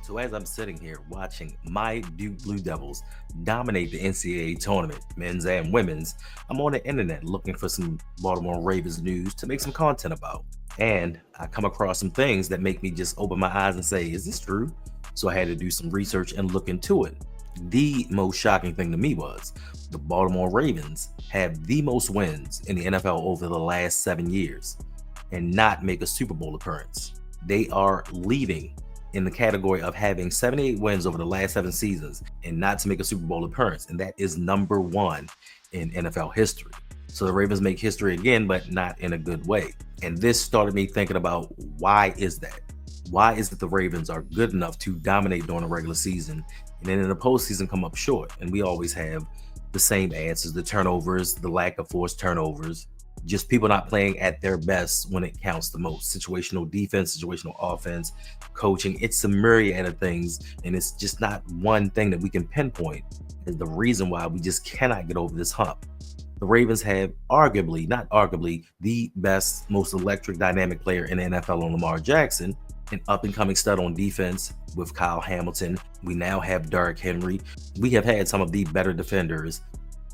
So as I'm sitting here watching my Duke Blue Devils dominate the NCAA tournament, men's and women's, I'm on the internet looking for some Baltimore Ravens news to make some content about. And I come across some things that make me just open my eyes and say, is this true? So I had to do some research and look into it. The most shocking thing to me was the Baltimore Ravens have the most wins in the NFL over the last 7 years and not make a Super Bowl appearance. They are leading in the category of having 78 wins over the last 7 seasons and not to make a Super Bowl appearance. And that is number one in NFL history. So the Ravens make history again, but not in a good way. And this started me thinking about why is that? Why is it the Ravens are good enough to dominate during the regular season and then in the postseason come up short? And we always have the same answers: the turnovers, the lack of forced turnovers, just people not playing at their best when it counts the most. Situational defense, situational offense, coaching. It's a myriad of things, and it's just not one thing that we can pinpoint as the reason why we just cannot get over this hump. The Ravens have arguably, not arguably, the best, most electric, dynamic player in the NFL on Lamar Jackson, an up-and-coming stud on defense with Kyle Hamilton. We now have Derrick Henry. We have had some of the better defenders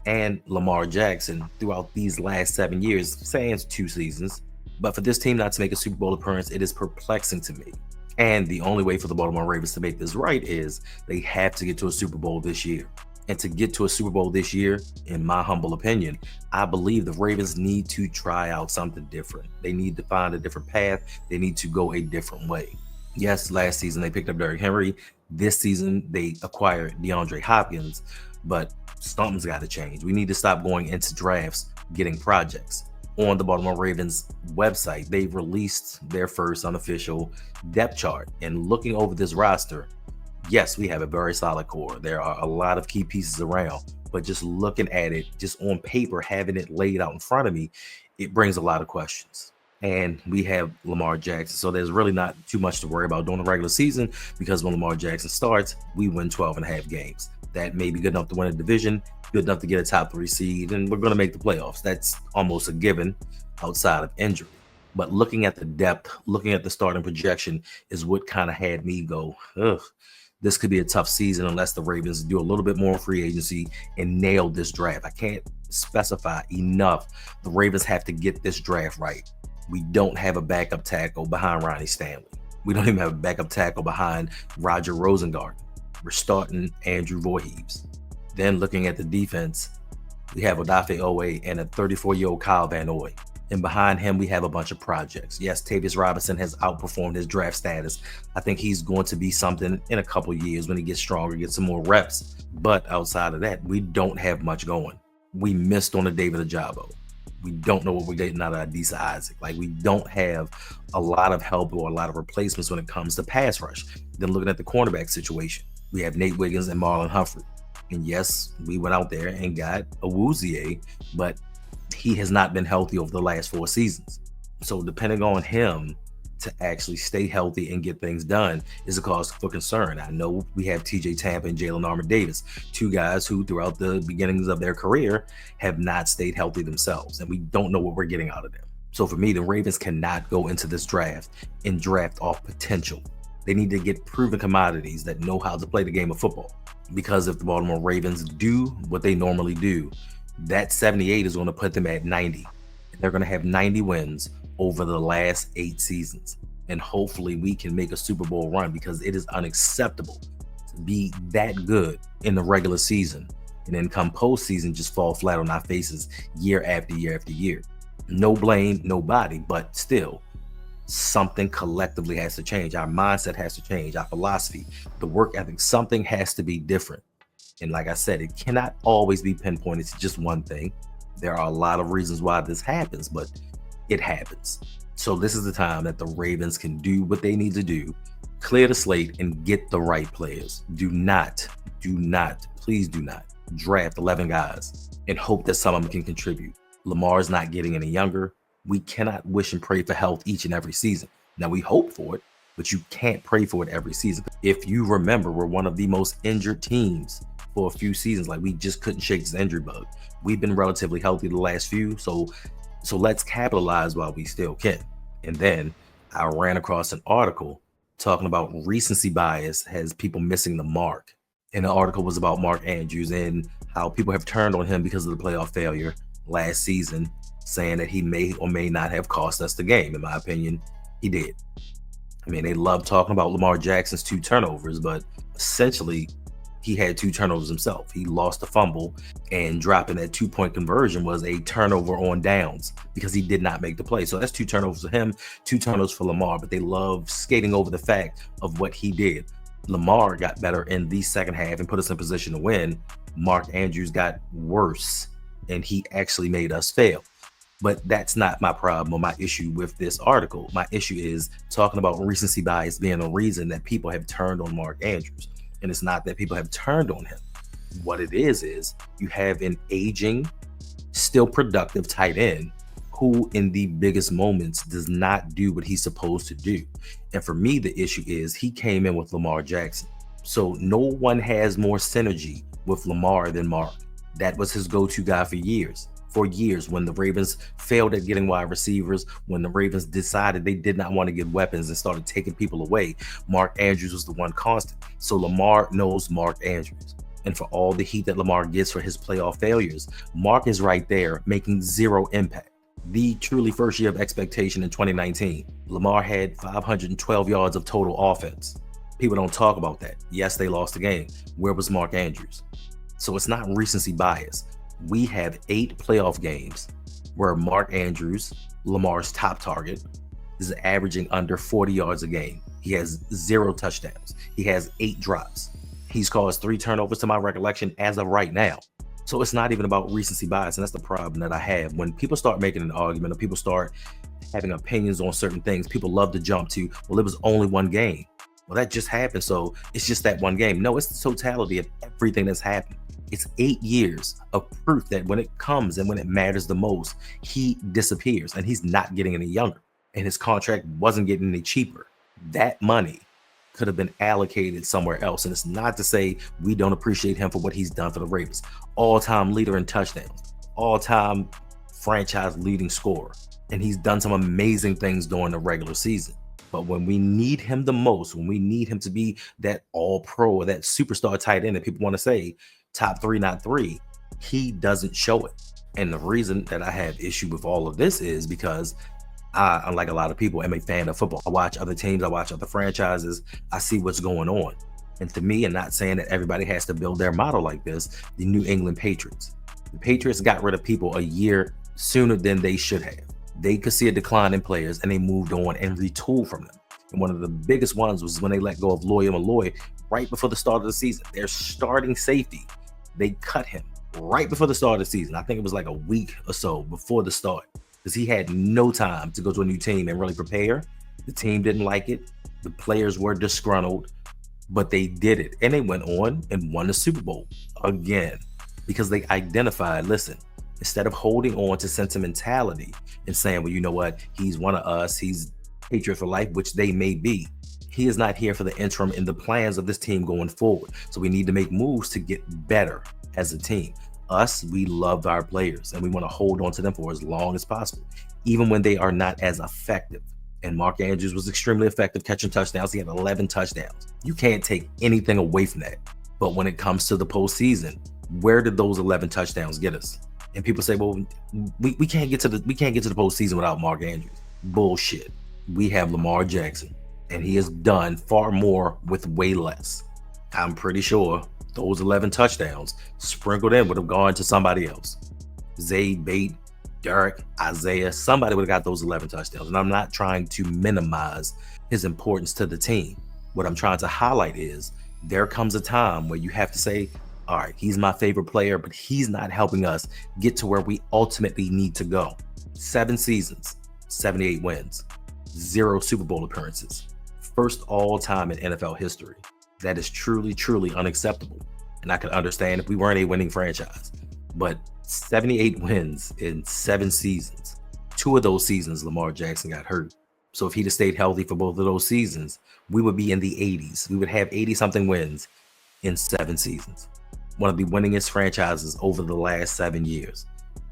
and Lamar Jackson throughout these last 7 years, sans 2 seasons. But for this team not to make a Super Bowl appearance, it is perplexing to me. And the only way for the Baltimore Ravens to make this right is they have to get to a Super Bowl this year. And to get to a Super Bowl this year, in my humble opinion, I believe the Ravens need to try out something different. They need to find a different path. They need to go a different way. Yes, last season they picked up Derrick Henry. This season they acquired DeAndre Hopkins, but something's got to change. We need to stop going into drafts getting projects. On the Baltimore Ravens website, they've released their first unofficial depth chart. And looking over this roster, yes, we have a very solid core. There are a lot of key pieces around, but just looking at it, just on paper, having it laid out in front of me, it brings a lot of questions. And we have Lamar Jackson. So there's really not too much to worry about during the regular season, because when Lamar Jackson starts, we win 12 and a half games. That may be good enough to win a division, good enough to get a top 3 seed, and we're going to make the playoffs. That's almost a given outside of injury. But looking at the depth, looking at the starting projection is what kind of had me go, ugh, this could be a tough season unless the Ravens do a little bit more free agency and nail this draft. I can't specify enough. The Ravens have to get this draft right. We don't have a backup tackle behind Ronnie Stanley. We don't even have a backup tackle behind Roger Rosengarten. We're starting Andrew Voorhees. Then looking at the defense, we have Odafe Owe and a 34-year-old Kyle Van Noy. And behind him, we have a bunch of projects. Yes, Tavius Robinson has outperformed his draft status. I think he's going to be something in a couple years when he gets stronger, gets some more reps. But outside of that, we don't have much going. We missed on the David Ajabo. We don't know what we're getting out of Adisa Isaac. Like, we don't have a lot of help or a lot of replacements when it comes to pass rush. Then looking at the cornerback situation, we have Nate Wiggins and Marlon Humphrey. And yes, we went out there and got Awuzie, but he has not been healthy over the last 4 seasons. So depending on him to actually stay healthy and get things done is a cause for concern. I know we have TJ Tampa and Jalen Armour-Davis, 2 guys who throughout the beginnings of their career have not stayed healthy themselves, and we don't know what we're getting out of them. So for me, the Ravens cannot go into this draft and draft off potential. They need to get proven commodities that know how to play the game of football. Because if the Baltimore Ravens do what they normally do, that 78 is going to put them at 90. They're going to have 90 wins over the last 8 seasons. And hopefully we can make a Super Bowl run, because it is unacceptable to be that good in the regular season and then come postseason just fall flat on our faces year after year after year. No blame, nobody, but still, something collectively has to change. Our mindset has to change, our philosophy, the work ethic, something has to be different. And like I said, it cannot always be pinpointed to just one thing. There are a lot of reasons why this happens, but it happens. So this is the time that the Ravens can do what they need to do, clear the slate and get the right players. Do not, please do not draft 11 guys and hope that some of them can contribute. Lamar's not getting any younger. We cannot wish and pray for health each and every season. Now, we hope for it, but you can't pray for it every season. If you remember, we're one of the most injured teams for a few seasons. Like, we just couldn't shake this injury bug. We've been relatively healthy the last few, so let's capitalize while we still can. And then I ran across an article talking about recency bias has people missing the mark. And the article was about Mark Andrews and how people have turned on him because of the playoff failure last season, saying that he may or may not have cost us the game. In my opinion, he did. I mean, they love talking about Lamar Jackson's 2 turnovers, but essentially, he had 2 turnovers himself. He lost a fumble, and dropping that 2-point conversion was a turnover on downs because he did not make the play. So that's 2 turnovers for him, 2 turnovers for Lamar, but they love skating over the fact of what he did. Lamar got better in the second half and put us in position to win. Mark Andrews got worse, and he actually made us fail. But that's not my problem or my issue with this article. My issue is talking about recency bias being a reason that people have turned on Mark Andrews. And it's not that people have turned on him. What it is you have an aging, still productive tight end who in the biggest moments does not do what he's supposed to do. And for me, the issue is he came in with Lamar Jackson. So no one has more synergy with Lamar than Mark. That was his go-to guy for years. When the Ravens failed at getting wide receivers, when the Ravens decided they did not want to get weapons and started taking people away, Mark Andrews was the one constant. So Lamar knows Mark Andrews. And for all the heat that Lamar gets for his playoff failures, Mark is right there making zero impact. The truly first year of expectation in 2019, Lamar had 512 yards of total offense. People don't talk about that. Yes, they lost the game. Where was Mark Andrews? So it's not recency bias. We have 8 playoff games where Mark Andrews, Lamar's top target, is averaging under 40 yards a game. He has 0 touchdowns. He has 8 drops. He's caused 3 turnovers to my recollection as of right now. So it's not even about recency bias, and that's the problem that I have. When people start making an argument or people start having opinions on certain things, people love to jump to, well, it was only 1 game. Well, that just happened, so it's just that 1 game. No, it's the totality of everything that's happened. It's 8 years of proof that when it comes and when it matters the most, he disappears and he's not getting any younger and his contract wasn't getting any cheaper. That money could have been allocated somewhere else. And it's not to say we don't appreciate him for what he's done for the Ravens. All-time leader in touchdowns, all-time franchise leading scorer. And he's done some amazing things during the regular season. But when we need him the most, when we need him to be that all-pro or that superstar tight end that people want to say, top 3, not 3, he doesn't show it. And the reason that I have issue with all of this is because I, unlike a lot of people, am a fan of football. I watch other teams, I watch other franchises, I see what's going on. And to me, and not saying that everybody has to build their model like this, the New England Patriots. The Patriots got rid of people a year sooner than they should have. They could see a decline in players and they moved on and retooled from them. And one of the biggest ones was when they let go of Lawyer Malloy right before the start of the season. Their starting safety, they cut him right before the start of the season. I think it was like a week or so before the start because he had no time to go to a new team and really prepare. The team didn't like it. The players were disgruntled, but they did it. And they went on and won the Super Bowl again because they identified, listen, instead of holding on to sentimentality and saying, well, you know what, he's one of us, he's Patriot for life, which they may be. He is not here for the interim in the plans of this team going forward. So we need to make moves to get better as a team. Us, we love our players and we want to hold on to them for as long as possible, even when they are not as effective. And Mark Andrews was extremely effective catching touchdowns. He had 11 touchdowns. You can't take anything away from that. But when it comes to the postseason, where did those 11 touchdowns get us? And people say, well, we can't get to the postseason without Mark Andrews. Bullshit. We have Lamar Jackson, and he has done far more with way less. I'm pretty sure those 11 touchdowns sprinkled in would have gone to somebody else. Zay, Bate, Derek, Isaiah, somebody would have got those 11 touchdowns. And I'm not trying to minimize his importance to the team. What I'm trying to highlight is there comes a time where you have to say, all right, he's my favorite player, but he's not helping us get to where we ultimately need to go. 7 seasons, 78 wins, 0 Super Bowl appearances. First all time in NFL history. That is truly, truly unacceptable. And I could understand if we weren't a winning franchise. But 78 wins in 7 seasons. 2 of those seasons, Lamar Jackson got hurt. So if he'd have stayed healthy for both of those seasons, we would be in the 80s. We would have 80-something wins in 7 seasons. One of the winningest franchises over the last 7 years.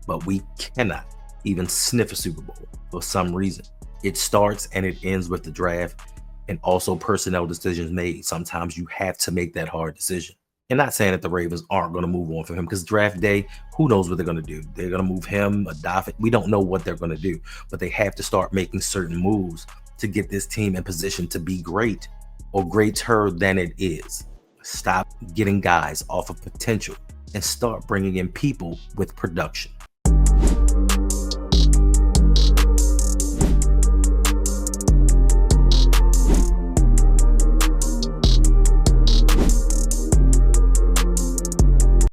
But we cannot even sniff a Super Bowl for some reason. It starts and it ends with the draft. and also personnel decisions made. Sometimes you have to make that hard decision. And not saying that the Ravens aren't going to move on from him, because draft day, who knows what they're going to do? They're going to move him, Adolph. We don't know what they're going to do, but they have to start making certain moves to get this team in position to be great or greater than it is. Stop getting guys off of potential and start bringing in people with production.